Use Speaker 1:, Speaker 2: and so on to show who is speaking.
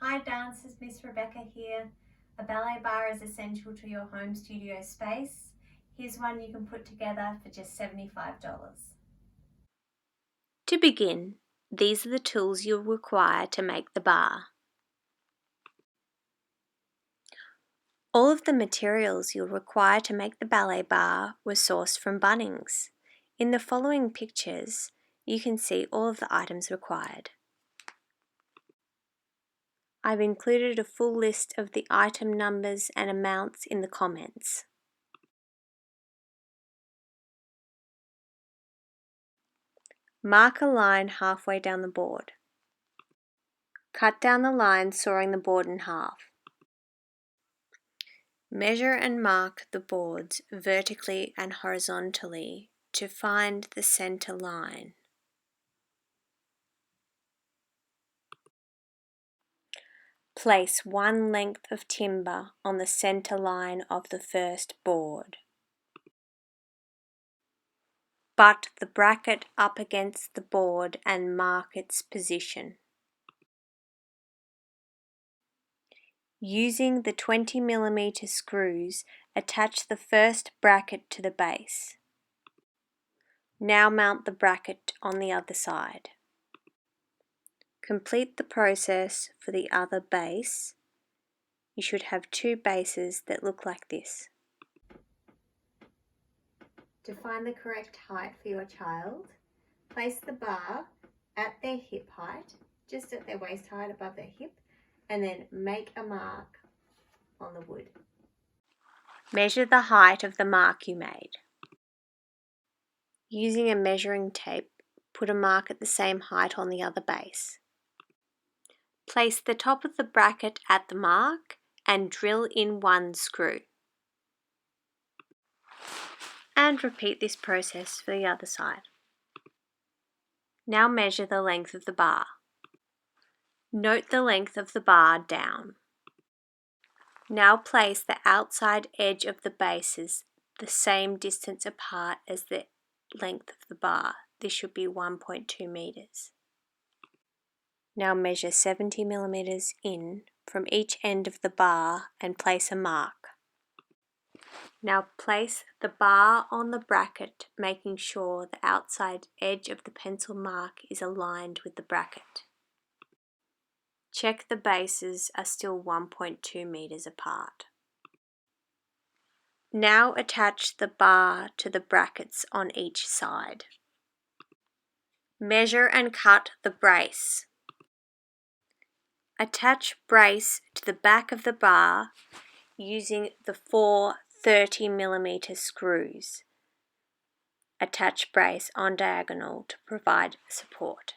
Speaker 1: Hi dancers, Miss Rebekah here. A ballet bar is essential to your home studio space. Here's one you can put together for just $75.
Speaker 2: To begin, these are the tools you'll require to make the bar. All of the materials you'll require to make the ballet bar were sourced from Bunnings. In the following pictures, you can see all of the items required. I've included a full list of the item numbers and amounts in the comments. Mark a line halfway down the board. Cut down the line sawing the board in half. Measure and mark the boards vertically and horizontally to find the center line. Place one length of timber on the center line of the first board. Butt the bracket up against the board and mark its position. Using the 20mm screws, attach the first bracket to the base. Now mount the bracket on the other side. Complete the process for the other base. You should have two bases that look like this.
Speaker 1: To find the correct height for your child, place the bar at their hip height, just at their waist height above their hip, and then make a mark on the wood.
Speaker 2: Measure the height of the mark you made. Using a measuring tape, put a mark at the same height on the other base. Place the top of the bracket at the mark and drill in one screw. And repeat this process for the other side. Now measure the length of the bar. Note the length of the bar down. Now place the outside edge of the bases the same distance apart as the length of the bar. This should be 1.2 meters. Now measure 70mm in from each end of the bar and place a mark. Now place the bar on the bracket, making sure the outside edge of the pencil mark is aligned with the bracket. Check the bases are still 1.2 meters apart. Now attach the bar to the brackets on each side. Measure and cut the brace. Attach brace to the back of the bar using the 4 30mm screws. Attach brace on diagonal to provide support.